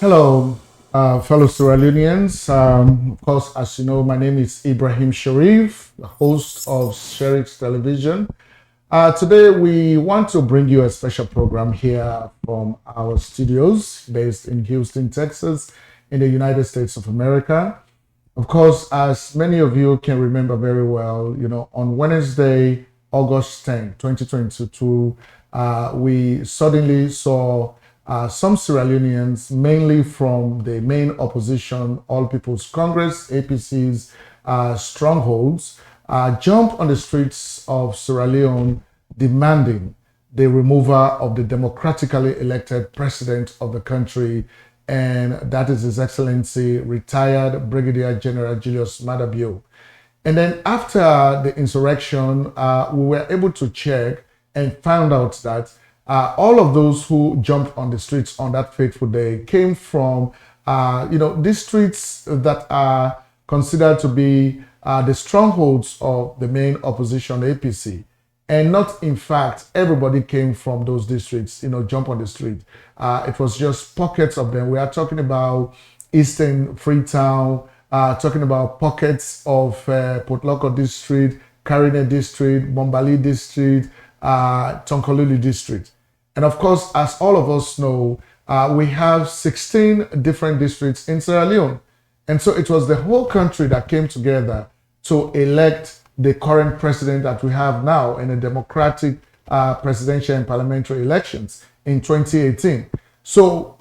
Hello, fellow Sierra Leoneans. Of course, as you know, my name is Ibrahim Sharif, the host of Sherix Television. Today, we want to bring you a special program here from our studios based in Houston, Texas, in the United States of America. Of course, as many of you can remember very well, on Wednesday, August 10th, 2022, we suddenly saw some Sierra Leoneans, mainly from the main opposition, All People's Congress, APC's strongholds, jump on the streets of Sierra Leone demanding the removal of the democratically elected president of the country, and that is His Excellency, retired Brigadier General Julius Madabio. And then after the insurrection, we were able to check and found out that all of those who jumped on the streets on that fateful day came from, districts that are considered to be the strongholds of the main opposition, APC. And not, in fact, everybody came from those districts, jump on the street. It was just pockets of them. We are talking about Eastern Freetown, talking about pockets of Port Loko district, Karene district, Bombali district, Tonkolili district. And of course, as all of us know, we have 16 different districts in Sierra Leone. And so it was the whole country that came together to elect the current president that we have now in the democratic presidential and parliamentary elections in 2018. So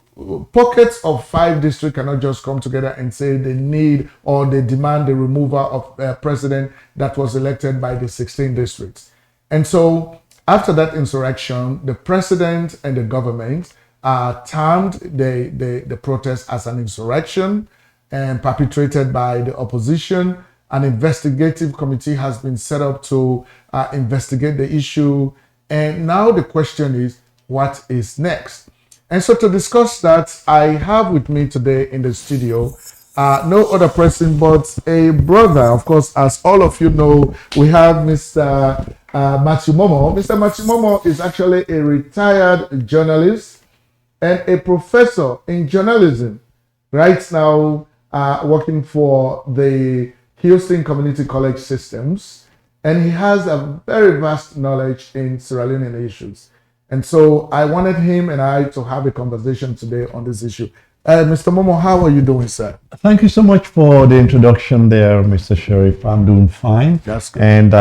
pockets of 5 districts cannot just come together and say they need or they demand the removal of a president that was elected by the 16 districts. And so after that insurrection, the president and the government termed the protest as an insurrection and perpetrated by the opposition. An investigative committee has been set up to investigate the issue. And now the question is, what is next? And so to discuss that, I have with me today in the studio no other person but a brother. Of course, as all of you know, we have Mr. Matthew Momo. Mr. Matthew Momo is actually a retired journalist and a professor in journalism. Right now, working for the Houston Community College Systems, and he has a very vast knowledge in Sierra Leonean issues. And so I wanted him and I to have a conversation today on this issue. Mr. Momo, how are you doing, sir? Thank you so much for the introduction there, Mr. Sheriff. I'm doing fine. That's good. And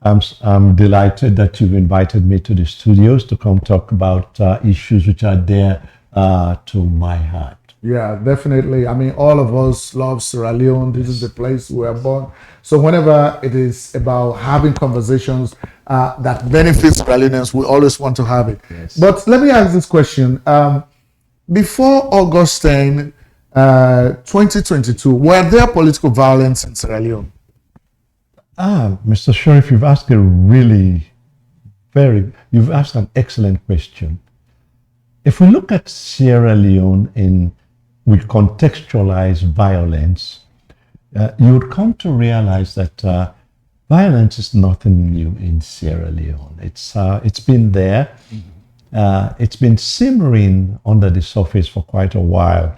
I'm delighted that you've invited me to the studios to come talk about issues which are dear to my heart. Yeah, definitely. I mean, all of us love Sierra Leone. This is the place we were born. So whenever it is about having conversations that benefit Sierra Leoneans, we always want to have it. Yes. But let me ask this question. Before August 10, 2022, were there political violence in Sierra Leone? Mr. Sheriff, you've asked you've asked an excellent question. If we look at Sierra Leone we contextualize violence, you would come to realize that violence is nothing new in Sierra Leone. It's been there. It's been simmering under the surface for quite a while.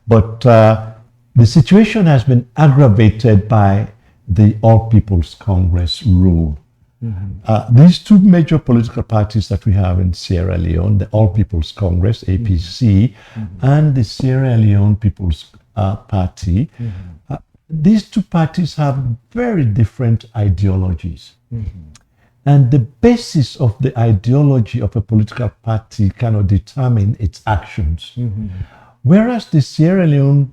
But the situation has been aggravated by the All People's Congress rule. Mm-hmm. These 2 major political parties that we have in Sierra Leone, the All People's Congress, APC, mm-hmm. and the Sierra Leone People's Party, mm-hmm. These 2 parties have very different ideologies. Mm-hmm. And the basis of the ideology of a political party cannot determine its actions. Mm-hmm. Whereas the Sierra Leone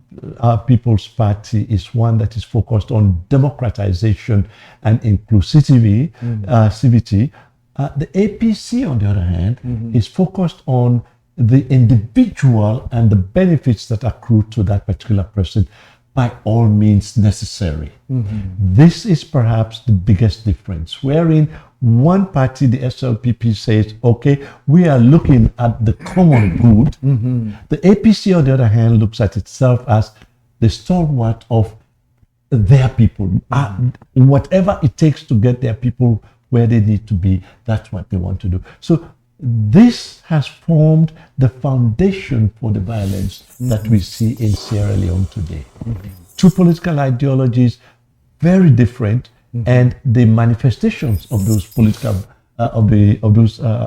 People's Party is one that is focused on democratization and inclusivity, the APC, on the other hand, mm-hmm. is focused on the individual and the benefits that accrue to that particular person by all means necessary. Mm-hmm. This is perhaps the biggest difference, wherein one party, the SLPP, says, okay, we are looking at the common good. Mm-hmm. The APC, on the other hand, looks at itself as the stalwart of their people. Whatever it takes to get their people where they need to be, that's what they want to do. So this has formed the foundation for the violence that we see in Sierra Leone today. Two political ideologies, very different, and the manifestations of those political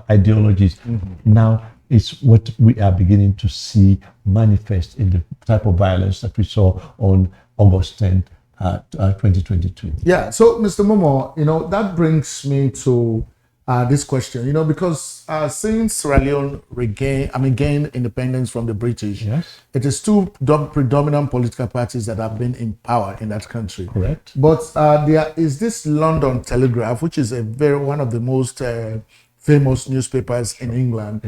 ideologies now is what we are beginning to see manifest in the type of violence that we saw on August 10th, 2022. Yeah. So, Mr. Momo, that brings me to this question, because since Sierra Leone gained independence from the British, Yes. it is two predominant political parties that have been in power in that country. Correct. But there is this London Telegraph, which is one of the most famous newspapers in England,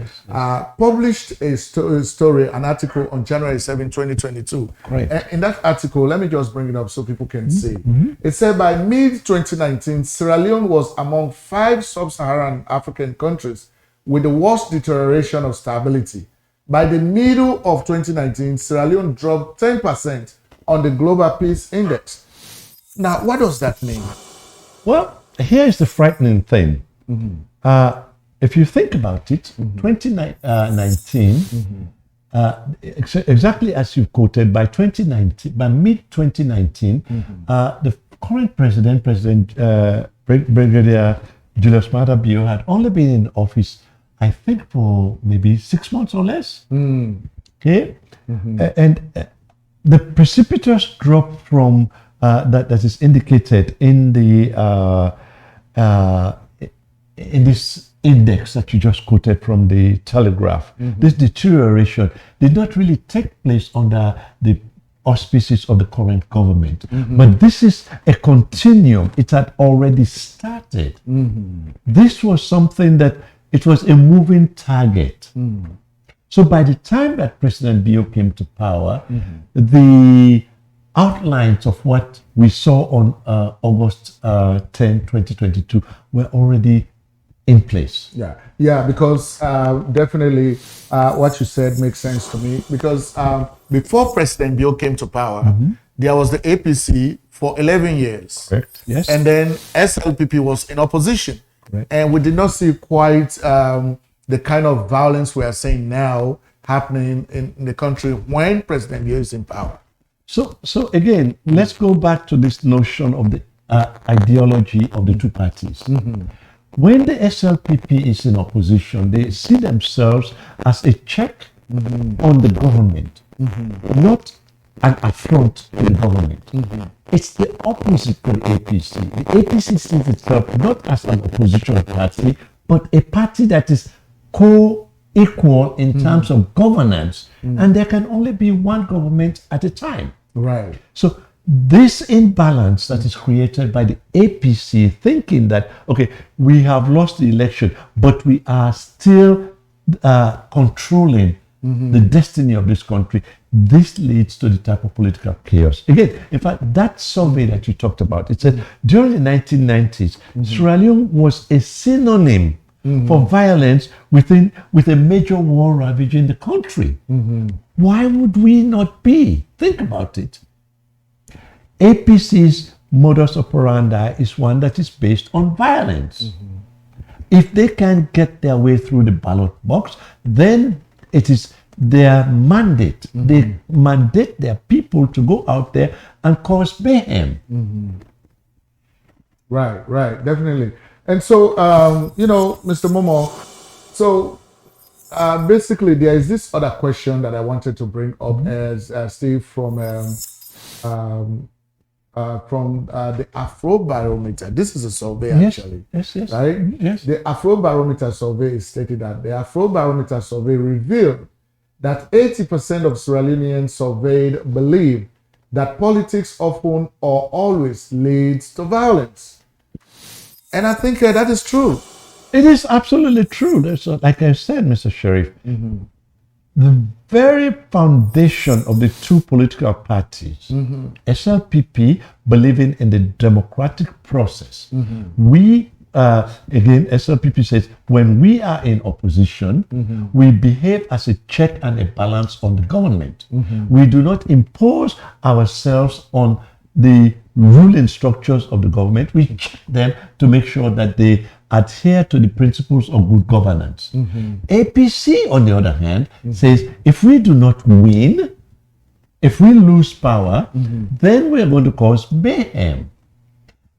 published a story, an article on January 7, 2022. Great. In that article, let me just bring it up so people can see. It said by mid-2019, Sierra Leone was among 5 sub-Saharan African countries with the worst deterioration of stability. By the middle of 2019, Sierra Leone dropped 10% on the Global Peace Index. Now, what does that mean? Well, here's the frightening thing. If you think about it, 2019, exactly as you quoted, by mid-2019, the current president, Brigadier Julius Maada Bio, had only been in office, I think, for maybe 6 months or less. Okay, and the precipitous drop from that is indicated in the in this index that you just quoted from the Telegraph, this deterioration did not really take place under the auspices of the current government. But this is a continuum. It had already started. This was something that it was a moving target. So by the time that President Bio came to power, the outlines of what we saw on August 10, 2022 were already in place. Yeah, because definitely what you said makes sense to me. Because before President Bio came to power, there was the APC for 11 years. Correct. Yes. And then SLPP was in opposition. Correct. And we did not see quite the kind of violence we are seeing now happening in the country when President Bio is in power. So again, let's go back to this notion of the ideology of the two parties. When the SLPP is in opposition, they see themselves as a check on the government, not an affront to the government. It's the opposite for the APC. The APC sees itself not as an opposition party, but a party that is co-equal in terms of governance, and there can only be one government at a time. Right. So this imbalance that is created by the APC thinking that, okay, we have lost the election, but we are still controlling the destiny of this country, this leads to the type of political chaos. Again, in fact, that survey that you talked about, it said during the 1990s, Sierra Leone was a synonym for violence with a major war ravaging the country. Why would we not be? Think about it. APC's modus operandi is one that is based on violence. If they can get their way through the ballot box, then it is their mandate. They mandate their people to go out there and cause mayhem. Right, definitely. And so, Mr. Momo, so basically there is this other question that I wanted to bring up as Steve from the Afrobarometer. This is a survey, actually. Yes. Right? Yes. The Afrobarometer survey is stated that the Afrobarometer survey revealed that 80% of Sierra Leoneans surveyed believe that politics often or always leads to violence. And I think that is true. It is absolutely true. Like I said, Mr. Sheriff, the very foundation of the two political parties, SLPP believing in the democratic process. We, again, SLPP says, when we are in opposition, we behave as a check and a balance on the government. We do not impose ourselves on the ruling structures of the government. We check them to make sure that they adhere to the principles of good governance. APC, on the other hand, says if we do not win, if we lose power, then we are going to cause mayhem.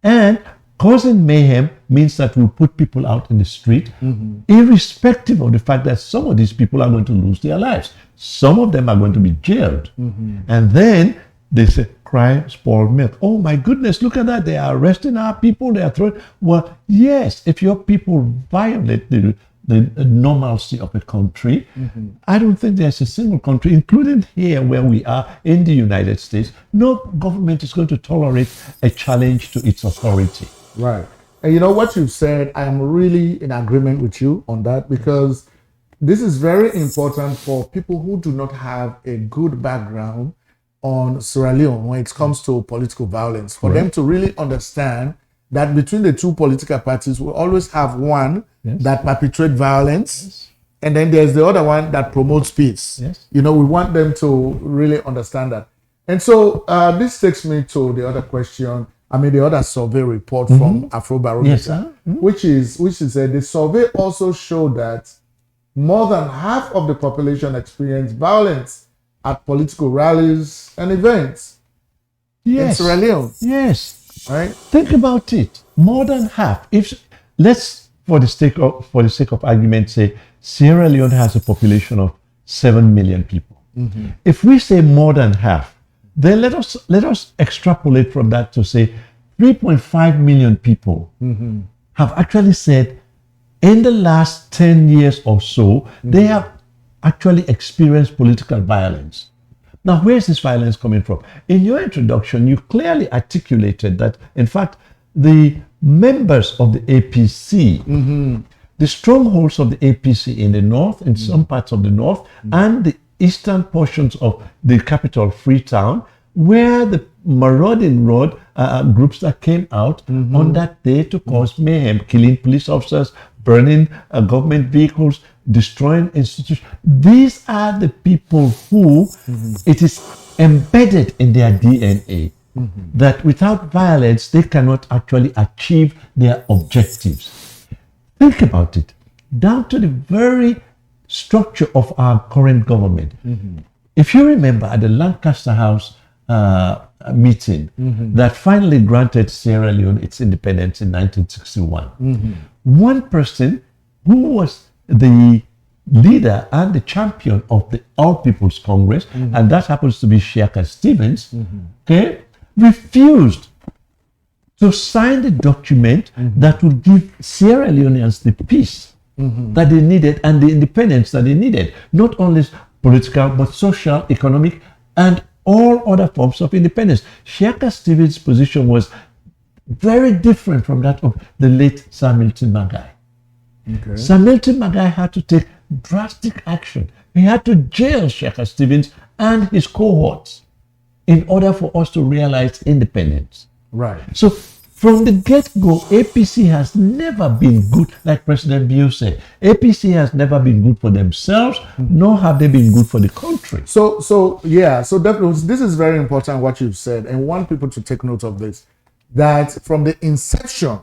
And causing mayhem means that we put people out in the street, irrespective of the fact that some of these people are going to lose their lives. Some of them are going to be jailed. And then they say, cry, spoiled milk. Oh my goodness, look at that. They are arresting our people. They are throwing. Well, yes, if your people violate the normalcy of a country, I don't think there's a single country, including here where we are in the United States, no government is going to tolerate a challenge to its authority. Right. And you know what you've said, I am really in agreement with you on that, because this is very important for people who do not have a good background on Sierra Leone when it comes to political violence, for them to really understand that between the two political parties, we always have one that perpetrates violence, and then there's the other one that promotes peace. You know, we want them to really understand that. And so this takes me to the other question. I mean, the other survey report from Afrobarometer, which is the survey also showed that more than half of the population experienced violence at political rallies and events in Sierra Leone. Right? Think about it. More than half. If let's, for the sake of argument, say Sierra Leone has a population of 7 million people. If we say more than half, then let us extrapolate from that to say 3.5 million people have actually said in the last 10 years or so, they have actually experienced political violence. Now, where is this violence coming from? In your introduction, you clearly articulated that, in fact, the members of the APC, the strongholds of the APC in the north, in some parts of the north, and the eastern portions of the capital, Freetown, were the marauding groups that came out on that day to cause mayhem, killing police officers, burning government vehicles, destroying institutions. These are the people who it is embedded in their DNA that without violence, they cannot actually achieve their objectives. Think about it, down to the very structure of our current government. If you remember at the Lancaster House meeting that finally granted Sierra Leone its independence in 1961, one person who was the leader and the champion of the All People's Congress, and that happens to be Sherix Stevens, refused to sign the document that would give Sierra Leoneans the peace that they needed and the independence that they needed, not only political, but social, economic, and all other forms of independence. Sherix Stevens' position was very different from that of the late Sir Milton Magai. Sir Milton Magai had to take drastic action. He had to jail Sherix Stevens and his cohorts in order for us to realize independence. Right. So from the get-go, APC has never been good, like President Bio said. APC has never been good for themselves, nor have they been good for the country. So definitely, this is very important what you've said, and want people to take note of this, that from the inception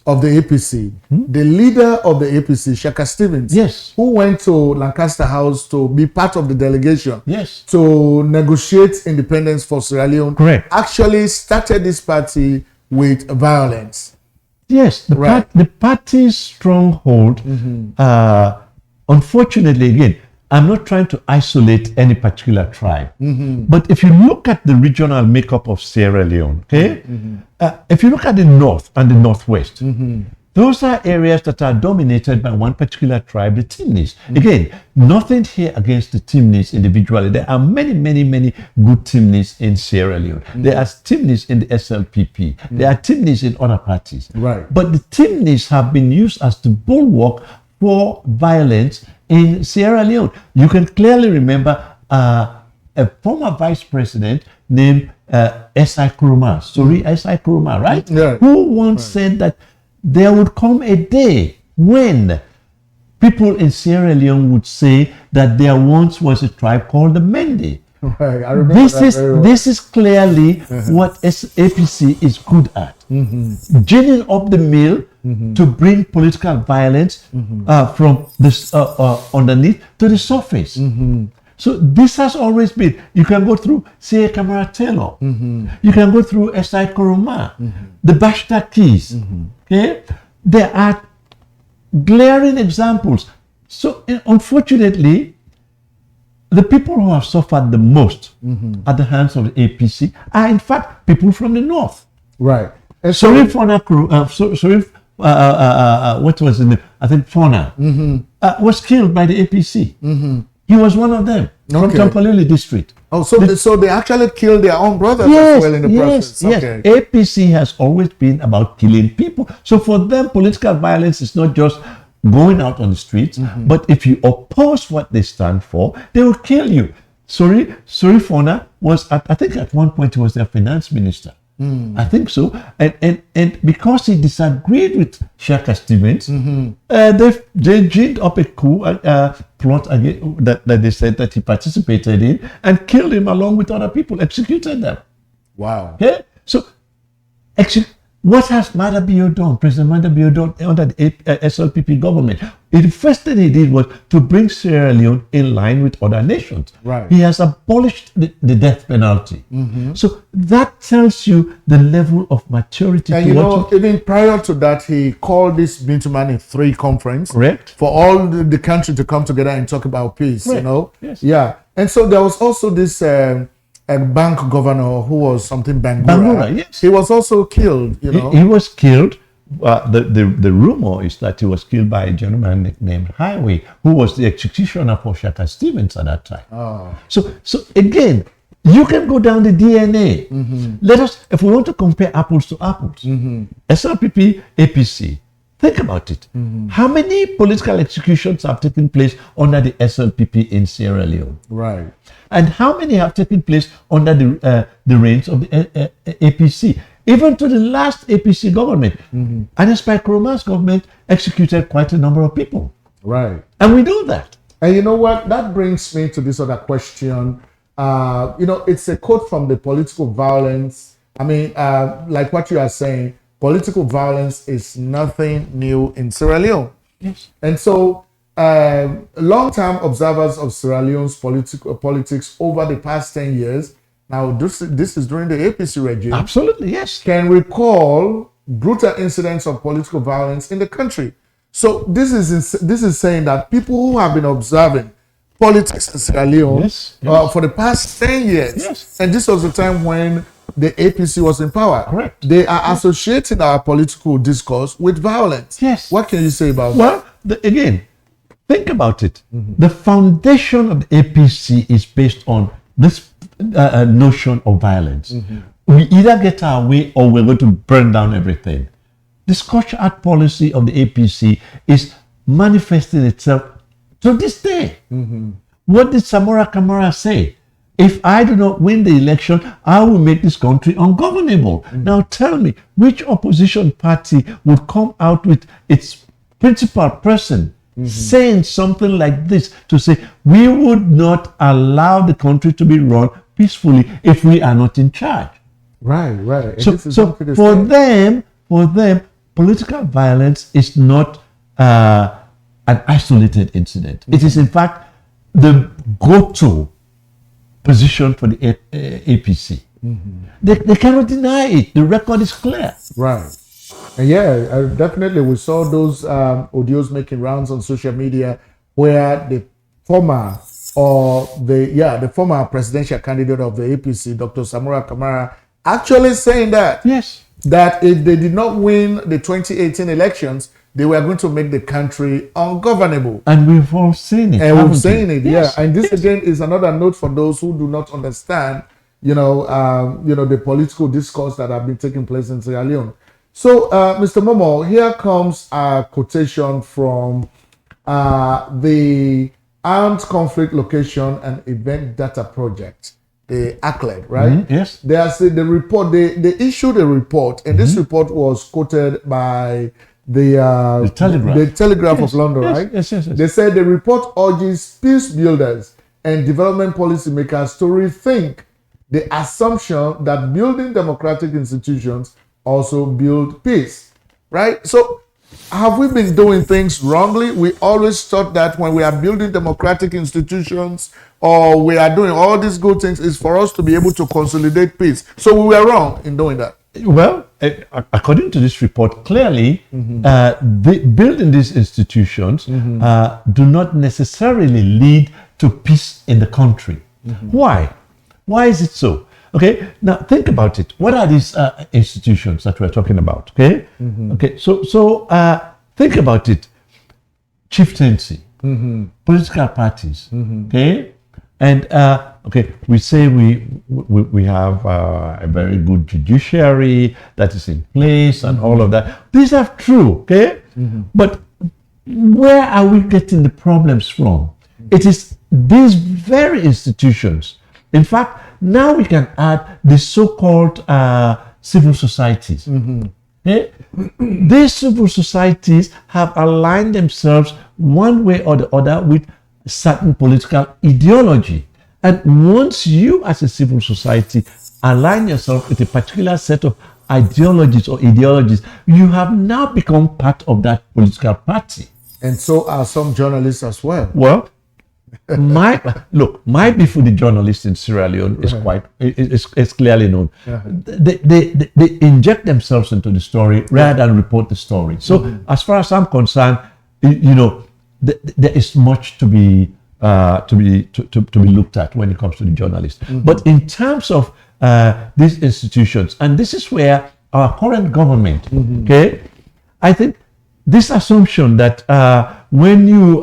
of the APC, the leader of the APC, Sherix Stevens, who went to Lancaster House to be part of the delegation to negotiate independence for Sierra Leone, actually started this party with violence. Yes, the party's stronghold, unfortunately, again, I'm not trying to isolate any particular tribe, but if you look at the regional makeup of Sierra Leone, if you look at the north and the northwest, those are areas that are dominated by one particular tribe, the Timnis. Again, nothing here against the Timnis individually. There are many, many, many good Timnis in Sierra Leone. There are Timnis in the SLPP. There are Timnis in other parties. But the Timnis have been used as the bulwark for violence in Sierra Leone. You can clearly remember a former vice president named S.I. Nkrumah, S.I. Nkrumah, right? Who once said that there would come a day when people in Sierra Leone would say that there once was a tribe called the Mende, Right. I remember This that is very well. this is clearly what APC is good at. Ginning up the mill to bring political violence from this underneath to the surface. So this has always been. You can go through C.A. Kamara Taylor. You can go through S.I. Koroma, the Bashta keys. Okay, there are glaring examples. So unfortunately, the people who have suffered the most at the hands of the APC are in fact people from the north. Right. And Sherif what was his name? I think Fona was killed by the APC. He was one of them from Tonkolili district. Oh, so they actually killed their own brothers as well in the process. Yes. Okay. APC has always been about killing people. So for them, political violence is not just going out on the streets, but if you oppose what they stand for, they will kill you. Sorry Fona was, I think at one point he was their finance minister. I think so. And because he disagreed with Shaka Stevens, they ginned up a coup plot again, that they said that he participated in, and killed him along with other people, executed them. Wow. Okay? So, what has Madabio done, President Madabio done under the SLPP government? The first thing he did was to bring Sierra Leone in line with other nations. Right. He has abolished the death penalty. So that tells you the level of maturity. And even prior to that, he called this Bintuman 3 conference. Correct. For all the country to come together and talk about peace, Correct. Yes. Yeah. And so there was also this bank governor who was something Bangura. Yes. He was also killed, He was killed. The rumor is that he was killed by a gentleman nicknamed Highway, who was the executioner for Shaka Stevens at that time. Oh. So again, you can go down the DNA. Let us, if we want to compare apples to apples, SLPP, APC, think about it. How many political executions have taken place under the SLPP in Sierra Leone? Right. And how many have taken place under the reigns of the APC? Even to the last APC government. And Espai Kroma's government executed quite a number of people. Right. And we do that. And you know what? That brings me to this other question. It's a quote from the political violence. I mean, like what you are saying, political violence is nothing new in Sierra Leone. Yes. And so, long-term observers of Sierra Leone's politics over the past 10 years, now this is during the APC regime, Absolutely, yes. can recall brutal incidents of political violence in the country. So this is saying that people who have been observing politics in Sierra Leone for the past 10 years, and this was the time when the APC was in power. Correct. They are associating our political discourse with violence. Yes. What can you say about that? Well, again, think about it. The foundation of the APC is based on this notion of violence. We either get our way or we're going to burn down everything. The scorched earth policy of the APC is manifesting itself to this day. What did Samora Kamara say? If I do not win the election, I will make this country ungovernable. Now tell me, which opposition party would come out with its principal person saying something like this, to say, we would not allow the country to be run peacefully if we are not in charge. Right. So for them, political violence is not an isolated incident. It is in fact the go-to position for the APC. They cannot deny it. The record is clear. Right. And definitely we saw those audios making rounds on social media where the former presidential candidate of the APC, Dr. Samora Kamara, actually saying that if they did not win the 2018 elections, they were going to make the country ungovernable. And we've all seen it. And we've seen it, And this again is another note for those who do not understand, the political discourse that have been taking place in Sierra Leone. So, Mr. Momo, here comes a quotation from the Armed Conflict Location and Event Data Project, the ACLED, right? Yes. They are saying the report. They issued a report, and this report was quoted by the Telegraph of London, right? Yes. They said the report urges peace builders and development policymakers to rethink the assumption that building democratic institutions also build peace, right? So have we been doing things wrongly? We always thought that when we are building democratic institutions or we are doing all these good things is for us to be able to consolidate peace. So we were wrong in doing that. Well, according to this report, clearly, building these institutions do not necessarily lead to peace in the country. Why? Why is it so? Okay, now think about it. What are these institutions that we're talking about? Okay, okay. So think about it. Chieftaincy, political parties. Okay, and okay, we say we have a very good judiciary that is in place and all of that. These are true. Okay, but where are we getting the problems from? It is these very institutions. In fact, now we can add the so-called civil societies. Okay? These civil societies have aligned themselves one way or the other with certain political ideology. And once you as a civil society align yourself with a particular set of ideologies, you have now become part of that political party. And so are some journalists as well. Well, my beef with the journalists in Sierra Leone is it's clearly known. They inject themselves into the story rather than report the story. So as far as I'm concerned, there is much to be looked at when it comes to the journalists. But in terms of these institutions, and this is where our current government, okay, I think this assumption that when you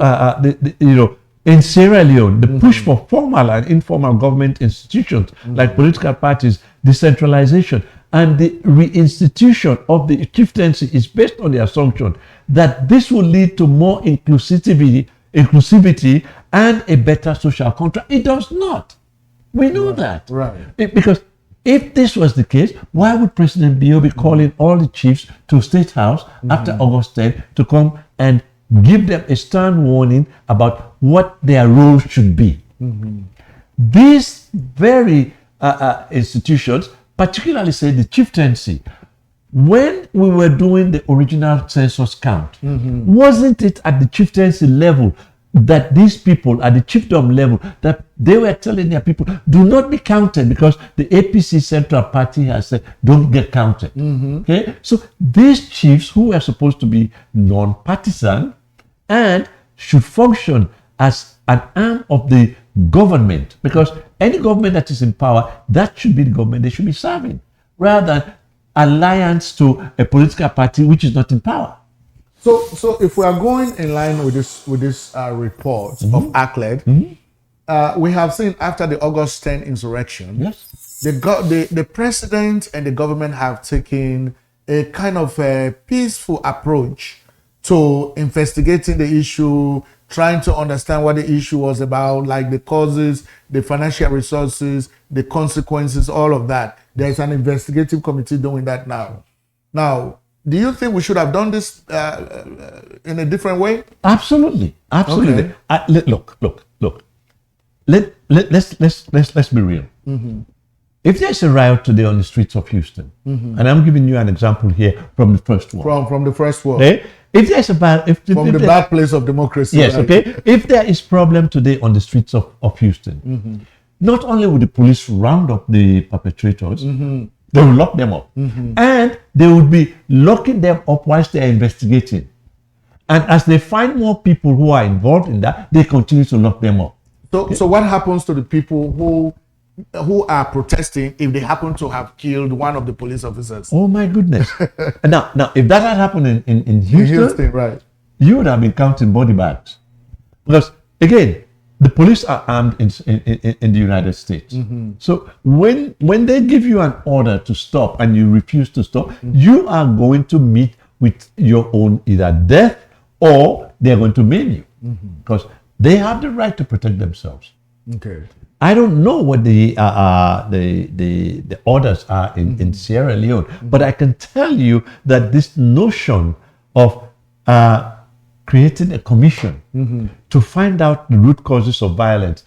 in Sierra Leone, the push for formal and informal government institutions like political parties, decentralization, and the reinstitution of the chieftaincy is based on the assumption that this will lead to more inclusivity and a better social contract. It does not. We know that. Right. Because if this was the case, why would President Bio be calling all the chiefs to State House after August 10th to come and give them a stern warning about what their roles should be? These very institutions, particularly say the chieftaincy, when we were doing the original census count, wasn't it at the chieftaincy level that these people at the chiefdom level, that they were telling their people, do not be counted because the APC Central Party has said, don't get counted. Okay, so these chiefs who are supposed to be non-partisan and should function as an arm of the government, because any government that is in power, that should be the government they should be serving, rather than alliance to a political party which is not in power. So if we are going in line with this report of ACLED, we have seen after the August 10 insurrection, the president and the government have taken a kind of a peaceful approach to investigating the issue, trying to understand what the issue was about, like the causes, the financial resources, the consequences, all of that. There's an investigative committee doing that now. Now, do you think we should have done this in a different way? Absolutely. Okay. Look. Let's be real. If there's a riot today on the streets of Houston, and I'm giving you an example here from the first world. From the first world. Okay? If there's a bad place of democracy. Yes, right? Okay. If there is problem today on the streets of Houston, not only will the police round up the perpetrators, they will lock them up. And they will be locking them up whilst they are investigating. And as they find more people who are involved in that, they continue to lock them up. So what happens to the people who are protesting if they happen to have killed one of the police officers? Oh my goodness. now, if that had happened in Houston, right, you would have been counting body bags. Because again, the police are armed in the United States. So when they give you an order to stop and you refuse to stop, you are going to meet with your own either death or they're going to maim you. Because they have the right to protect themselves. Okay. I don't know what the orders are in Sierra Leone, but I can tell you that this notion of creating a commission to find out the root causes of violence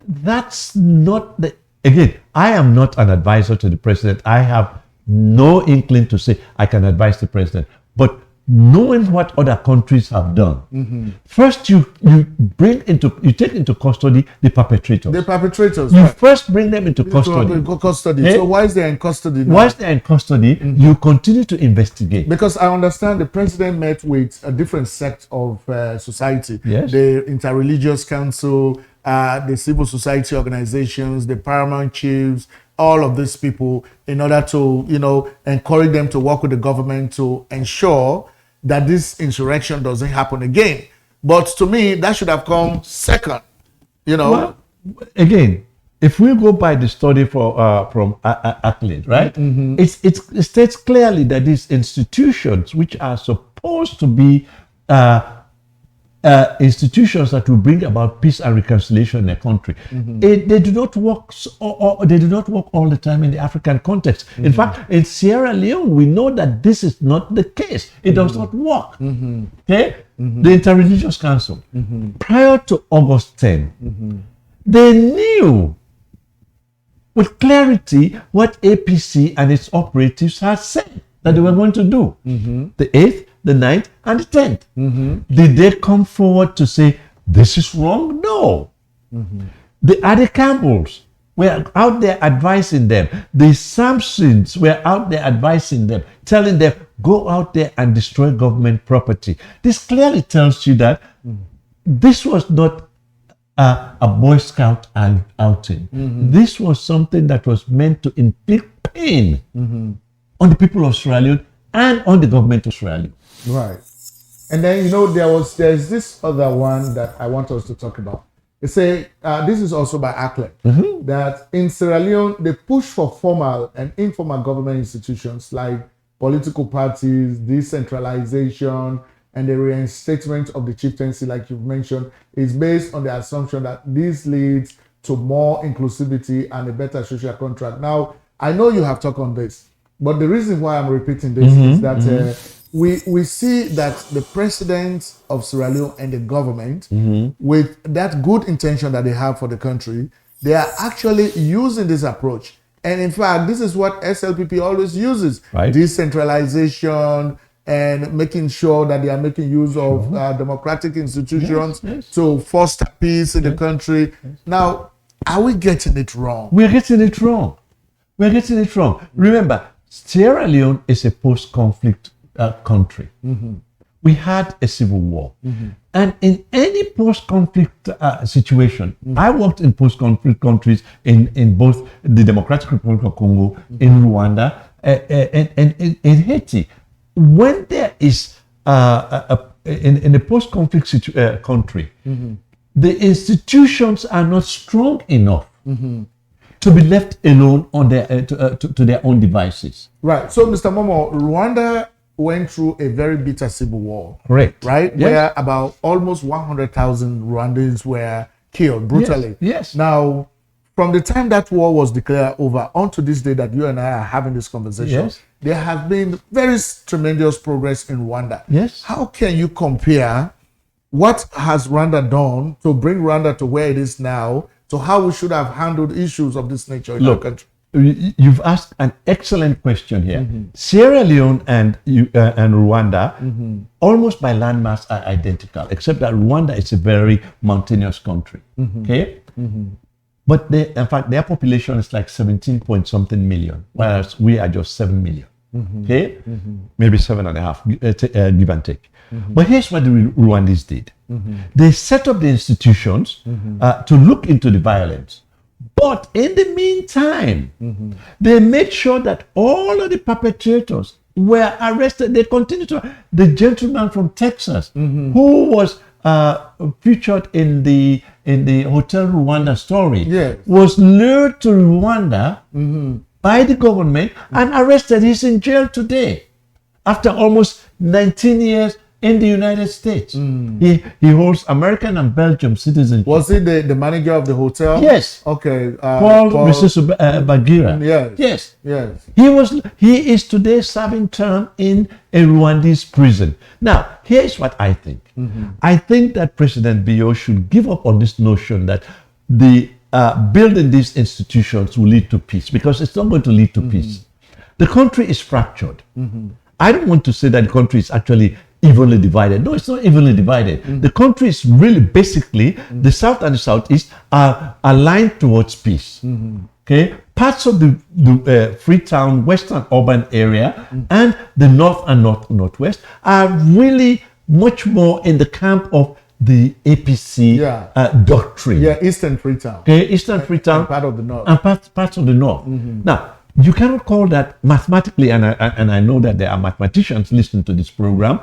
that's not the, again, I am not an advisor to the president. I have no inkling to say I can advise the president. But knowing what other countries have done, first you take into custody the perpetrators. The perpetrators. You first bring them into custody. Custody. So why is they in custody now? Once they're in custody, you continue to investigate. Because I understand the president met with a different sect of society. Yes. The Interreligious Council, the civil society organizations, the paramount chiefs, all of these people, in order to, encourage them to work with the government to ensure that this insurrection doesn't happen again. But to me, that should have come second, Well, again, if we go by the study from Acklin, right? It states clearly that these institutions, which are supposed to be institutions that will bring about peace and reconciliation in a country, they do not work, or they do not work all the time in the African context. In fact, in Sierra Leone, we know that this is not the case. It does not work. Okay, the Interreligious Council, prior to August 10, they knew with clarity what APC and its operatives had said that they were going to do. The 8th, the 9th, and the 10th. Did they come forward to say, this is wrong? No. The Adi Campbells were out there advising them. The Samsons were out there advising them, telling them, go out there and destroy government property. This clearly tells you that this was not a Boy Scout outing. This was something that was meant to inflict pain on the people of Sierra Leone and on the government of Sierra Leone. Right. And then, there's this other one that I want us to talk about. They say, this is also by Acklin, that in Sierra Leone, they push for formal and informal government institutions like political parties, decentralization, and the reinstatement of the chieftaincy, like you've mentioned, is based on the assumption that this leads to more inclusivity and a better social contract. Now, I know you have talked on this, but the reason why I'm repeating this is that we see that the president of Sierra Leone and the government, with that good intention that they have for the country, they are actually using this approach. And in fact, this is what SLPP always uses, decentralization, and making sure that they are making use of democratic institutions to foster peace in the country. Now, are we getting it wrong? We're getting it wrong. Remember, Sierra Leone is a post-conflict country. We had a civil war. And in any post-conflict situation, I worked in post-conflict countries in both the Democratic Republic of Congo, in Rwanda, and in Haiti. When there is in a post-conflict country, the institutions are not strong enough to be left alone on their to their own devices. Right. So, Mr. Momo, Rwanda went through a very bitter civil war. Correct. Right? Yes. Where about almost 100,000 Rwandans were killed brutally. Yes. Now, from the time that war was declared over onto this day that you and I are having this conversation, there has been very tremendous progress in Rwanda. Yes. How can you compare what has Rwanda done to bring Rwanda to where it is now to how we should have handled issues of this nature in our country? You've asked an excellent question here. Sierra Leone and Rwanda, almost by landmass, are identical, except that Rwanda is a very mountainous country. Okay? But in fact, their population is like 17 point something million, whereas we are just 7 million. Okay? Maybe 7.5, give and take. But here's what the Rwandese did. They set up the institutions to look into the violence. But in the meantime, they made sure that all of the perpetrators were arrested. They continued to. The gentleman from Texas, who was featured in the Hotel Rwanda story, was lured to Rwanda by the government and arrested. He's in jail today after almost 19 years in the United States. He holds American and Belgium citizenship. Was he the manager of the hotel? Yes. Okay. Paul Bagira. Yes. He is today serving term in a Rwandese prison. Now, here's what I think. I think that President Biyo should give up on this notion that the building these institutions will lead to peace, because it's not going to lead to peace. The country is fractured. I don't want to say that the country is actually evenly divided. No, it's not evenly divided. The country is really basically, the South and the Southeast are aligned towards peace. Okay, parts of the Freetown Western urban area and the North and Northwest are really much more in the camp of the APC doctrine. Yeah, Eastern Freetown. Okay, Eastern Freetown. And part of the North. And parts of the North. Now, you cannot call that mathematically, and I know that there are mathematicians listening to this program.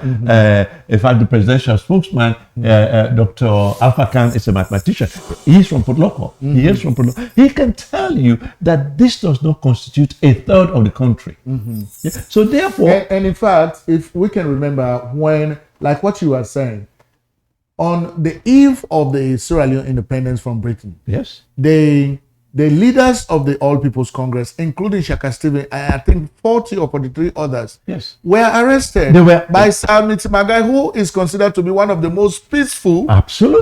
In fact, the presidential spokesman, Dr. Alpha Khan, is a mathematician. He's from Port Loko. He is from Port Loko. He can tell you that this does not constitute a third of the country. Yeah? So therefore... And in fact, if we can remember when, like what you were saying, on the eve of the Sierra Leone independence from Britain, yes, the leaders of the All People's Congress, including Shaka Stephen, and I think 40 or 43 others, yes, were arrested by Sir Mitimagai, who is considered to be one of the most peaceful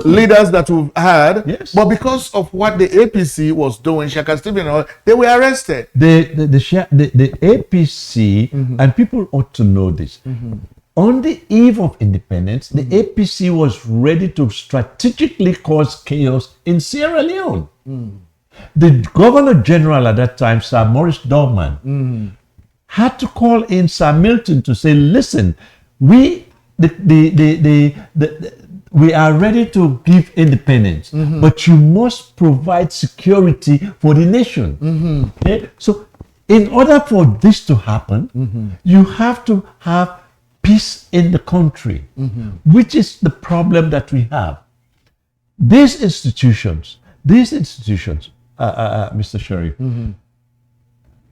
leaders that we've had. Yes. But because of what the APC was doing, Shaka Stephen, they were arrested. The APC, and people ought to know this, on the eve of independence, the APC was ready to strategically cause chaos in Sierra Leone. The Governor General at that time, Sir Maurice Dorman, had to call in Sir Milton to say, listen, we are ready to give independence, but you must provide security for the nation. Okay? So in order for this to happen, you have to have peace in the country, which is the problem that we have. These institutions, Mr. Sherif,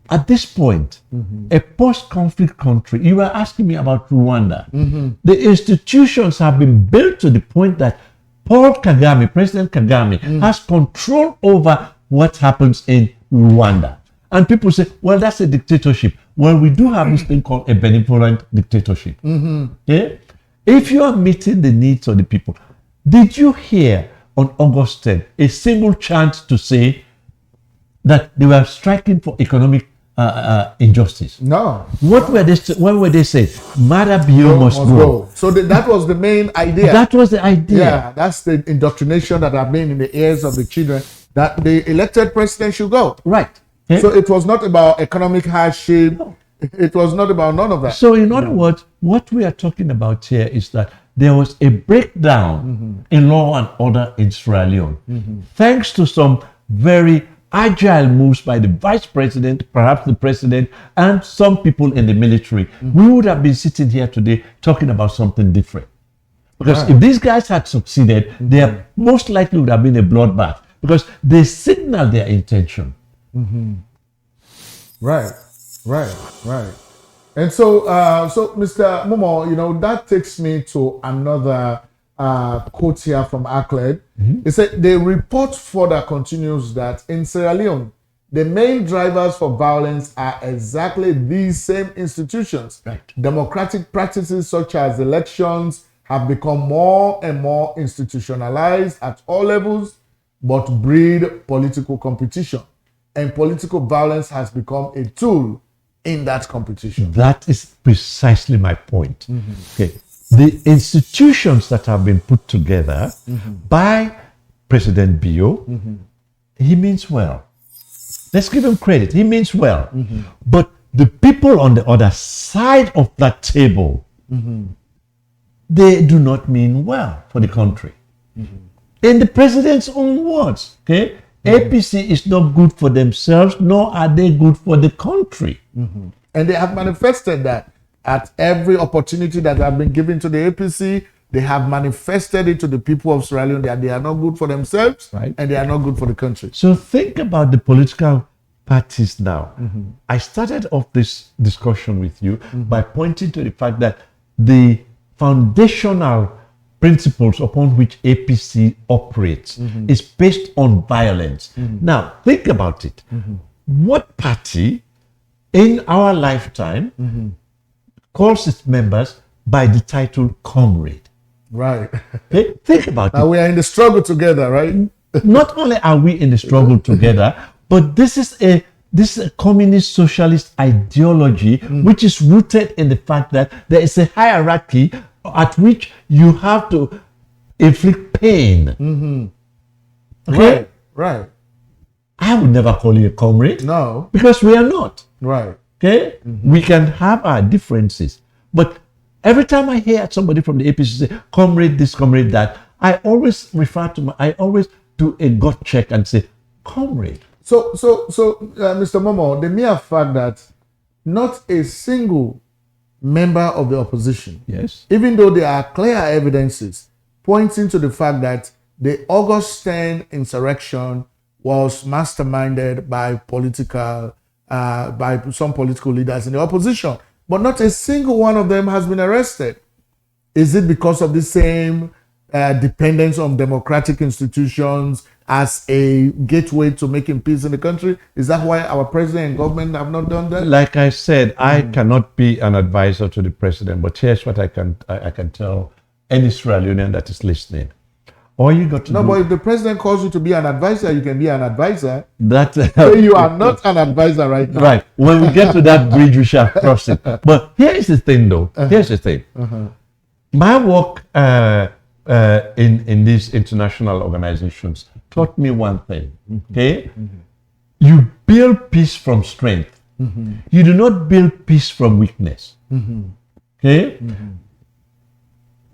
at this point, a post-conflict country, you were asking me about Rwanda. The institutions have been built to the point that Paul Kagame, President Kagame, has control over what happens in Rwanda. And people say, well, that's a dictatorship. Well, we do have this thing called a benevolent dictatorship. Okay? If you are meeting the needs of the people, did you hear on August 10th a single chant to say that they were striking for economic injustice? No. What were they saying? Mother Bio must go. So that was the main idea. That was the idea. Yeah, that's the indoctrination that have been in the ears of the children, that the elected president should go. Right. Okay. So it was not about economic hardship. No. It was not about none of that. So in other words, what we are talking about here is that there was a breakdown in law and order in Sierra Leone, thanks to some very agile moves by the vice president, perhaps the president, and some people in the military. We would have been sitting here today talking about something different. Because if these guys had succeeded, there most likely would have been a bloodbath, because they signaled their intention. Right. And so, Mr. Momo, that takes me to another quote here from ACLED. It said, the report further continues that in Sierra Leone, the main drivers for violence are exactly these same institutions. Right. Democratic practices such as elections have become more and more institutionalized at all levels, but breed political competition. And political violence has become a tool in that competition. That is precisely my point. Okay. The institutions that have been put together by President Bio, he means well. Let's give him credit. He means well. But the people on the other side of that table, they do not mean well for the country. In the president's own words, okay? APC is not good for themselves, nor are they good for the country. And they have manifested that at every opportunity that have been given to the APC. They have manifested it to the people of Sierra Leone that they are not good for themselves, and they are not good for the country. So think about the political parties now. I started off this discussion with you by pointing to the fact that the foundational principles upon which APC operates is based on violence. Now, think about it. What party in our lifetime calls its members by the title comrade? Right. Okay? Think about it. We are in the struggle together, right? not only are we in the struggle together, but this is a communist socialist ideology which is rooted in the fact that there is a hierarchy at which you have to inflict pain. Okay? Right. I would never call you a comrade. No. Because we are not. Right. Okay? We can have our differences. But every time I hear somebody from the APC say, comrade this, comrade that, I always do a gut check and say, comrade. So, Mr. Momo, the mere fact that not a single member of the opposition, Yes. even though there are clear evidences pointing to the fact that the August 10 insurrection was masterminded by some political leaders in the opposition, but not a single one of them has been arrested. Is it because of the same dependence on democratic institutions as a gateway to making peace in the country? Is that why our president and government have not done that? Like I said, I cannot be an advisor to the president, but here's what I can tell any Sierra Leonean that is listening. All you got to do... But if the president calls you to be an advisor, you can be an advisor. So you are not an advisor right now. Right. When we get to that bridge, we shall cross it. But here's the thing, though. Here's the thing. My work in these international organizations taught me one thing. Okay? You build peace from strength. You do not build peace from weakness. Okay?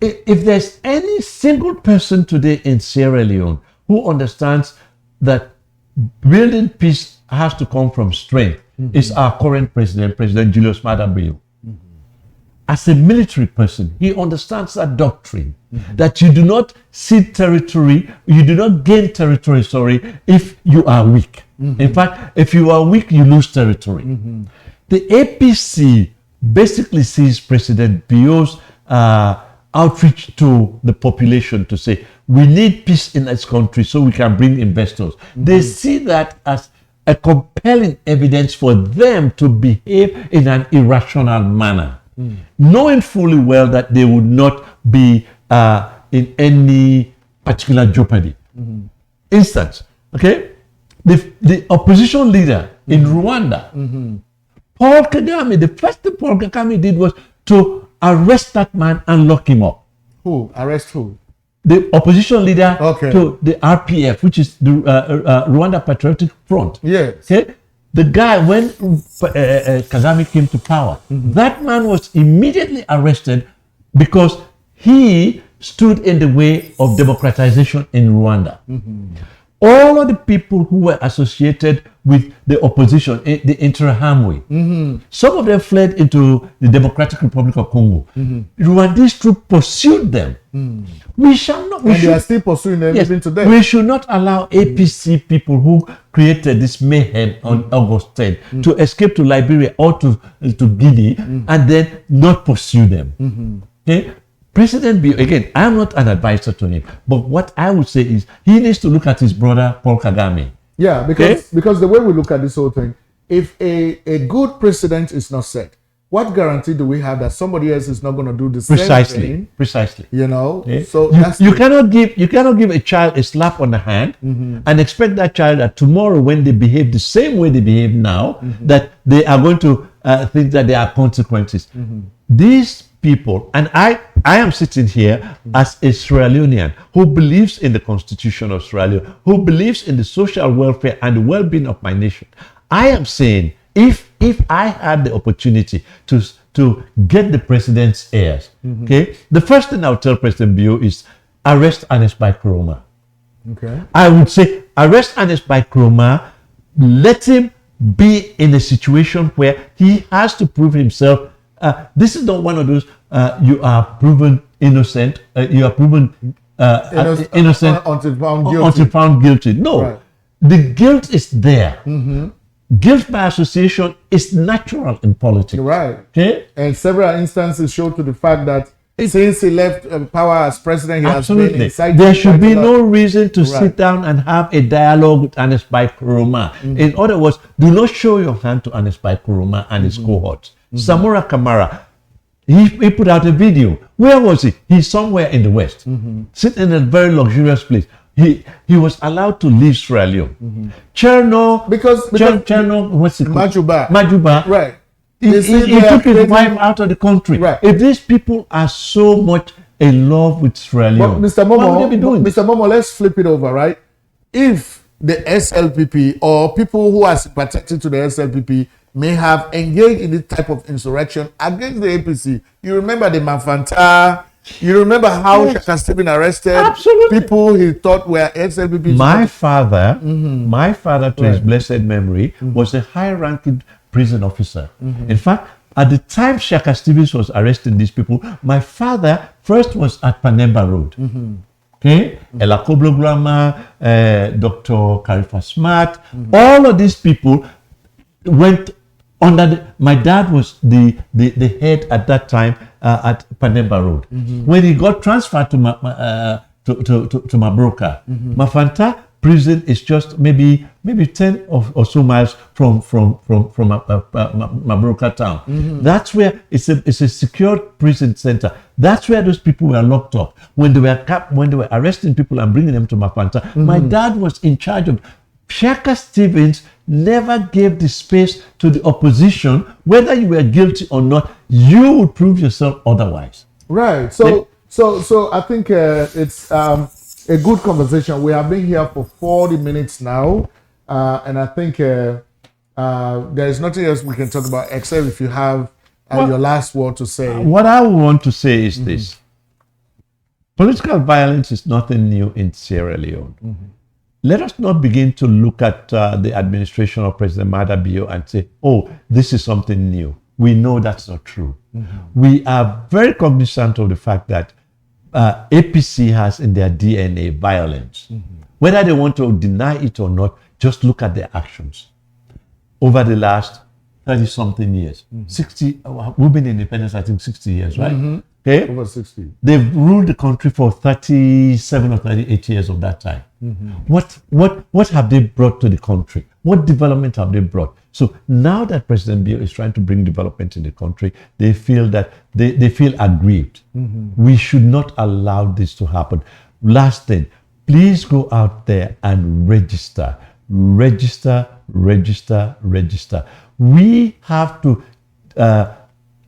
If there's any single person today in Sierra Leone who understands that building peace has to come from strength, is our current president, President Julius Maada Bio. As a military person, he understands that doctrine, that you do not cede territory, you do not gain territory, if you are weak. In fact, if you are weak, you lose territory. The APC basically sees President Bio's outreach to the population to say, we need peace in this country so we can bring investors. They see that as a compelling evidence for them to behave in an irrational manner, knowing fully well that they would not be in any particular jeopardy. Instance, okay? The opposition leader in Rwanda, Paul Kagame, the first thing Paul Kagame did was to arrest that man and lock him up. Who? Arrest who? The opposition leader to the RPF, which is the Rwanda Patriotic Front. Yes. Okay? The guy, when Kagame came to power, that man was immediately arrested because he stood in the way of democratization in Rwanda. All of the people who were associated with the opposition, the Interahamwe, some of them fled into the Democratic Republic of Congo. Rwandese troops pursued them. We shall not. They are still pursuing them even today. We should not allow APC people who created this mayhem on August 10 to escape to Liberia or to Guinea and then not pursue them. Okay? President Bio, again, I'm not an advisor to him, but what I would say is he needs to look at his brother, Paul Kagame. Yeah, because the way we look at this whole thing, if a good precedent is not set, what guarantee do we have that somebody else is not going to do the same thing? Precisely. You know, okay. So you cannot give a child a slap on the hand and expect that child that tomorrow, when they behave the same way they behave now, that they are going to think that there are consequences. These people, and I am sitting here as a Sierra Leonean who believes in the Constitution of Sierra Leone, who believes in the social welfare and the well-being of my nation. I am saying, if I had the opportunity to get the president's heirs, okay, the first thing I would tell President Bio is arrest Ernest Bai Koroma. Okay. I would say arrest Ernest Bai Koroma, let him be in a situation where he has to prove himself. This is not one of those you are proven innocent, you are proven innocent until found guilty. No, right. The guilt is there. Guilt by association is natural in politics. Right. Okay? And several instances show to the fact that since he left power as president, he has been inciting. There should be no reason to sit down and have a dialogue with Ernest Bai Koroma. In other words, do not show your hand to Ernest Bai Koroma and his cohorts. Samora Kamara, he put out a video. Where was he? He's somewhere in the West, sitting in a very luxurious place. he was allowed to leave Sierra Leone. Cherno, Because Cherno, what's it called? Majuba. Right. He took his wife out of the country. Right. If these people are so much in love with Sierra Leone, But Mr. Momo, what would they be doing? Mr. Momo, let's flip it over, right? If the SLPP or people who are sympathetic to the SLPP may have engaged in this type of insurrection against the APC, you remember the Mafanta, you remember how Shaka Stephen arrested people he thought were SLPP. My father, to his blessed memory, was a high-ranking prison officer. In fact, at the time Shaka Stevens was arresting these people, my father first was at Panemba Road. Okay, Ella Koblograma, Dr. Carifa Smart, all of these people went under. My dad was the head at that time at Panemba Road. When he got transferred to Mabroka, Mafanta prison is just maybe 10 or so miles from Mabroka town. That's where it's a secured prison center. That's where those people were locked up. When they were arresting people and bringing them to Mafanta, my dad was in charge of. Shaka Stevens never gave the space to the opposition. Whether you were guilty or not, you would prove yourself otherwise. Right. So I think it's a good conversation. We have been here for 40 minutes now, and I think there is nothing else we can talk about except if you have your last word to say. What I want to say is this: political violence is nothing new in Sierra Leone. Let us not begin to look at the administration of President Maada Bio and say, oh, this is something new. We know that's not true. We are very cognizant of the fact that APC has in their DNA violence. Whether they want to deny it or not, just look at their actions. Over the last 30-something years, 60, we've been independent, I think 60 years, right? Okay. Over 60. They've ruled the country for 37 or 38 years of that time. What have they brought to the country? What development have they brought? So now that President Bio is trying to bring development in the country, they feel that they feel aggrieved. We should not allow this to happen. Last thing, please go out there and register. Register. We have to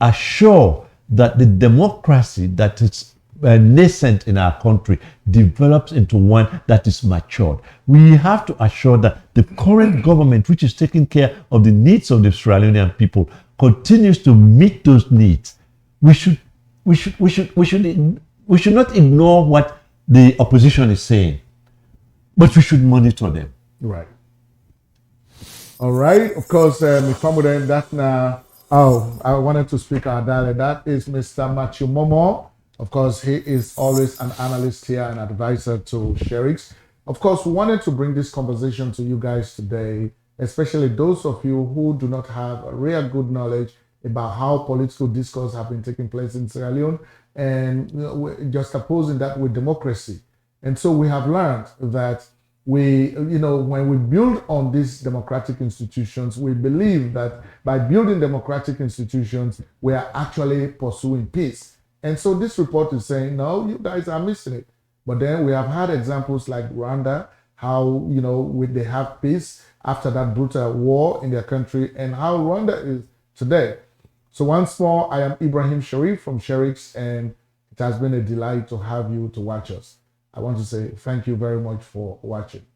assure that the democracy that is nascent in our country develops into one that is matured. We have to assure that the current government, which is taking care of the needs of the Sierra Leonean people, continues to meet those needs. We should not ignore what the opposition is saying, but we should monitor them. Right. All right. Of course, that now. Oh, I wanted to speak our dialect. That is Mr. Matthew Momo. Of course, he is always an analyst here and advisor to Sherix. Of course, we wanted to bring this conversation to you guys today, especially those of you who do not have a real good knowledge about how political discourse have been taking place in Sierra Leone, and we're just opposing that with democracy. And so we have learned that when we build on these democratic institutions, we believe that by building democratic institutions, we are actually pursuing peace. And so this report is saying, no, you guys are missing it. But then we have had examples like Rwanda, how, they have peace after that brutal war in their country, and how Rwanda is today. So once more, I am Ibrahim Sherif from Sherix, and it has been a delight to have you to watch us. I want to say thank you very much for watching.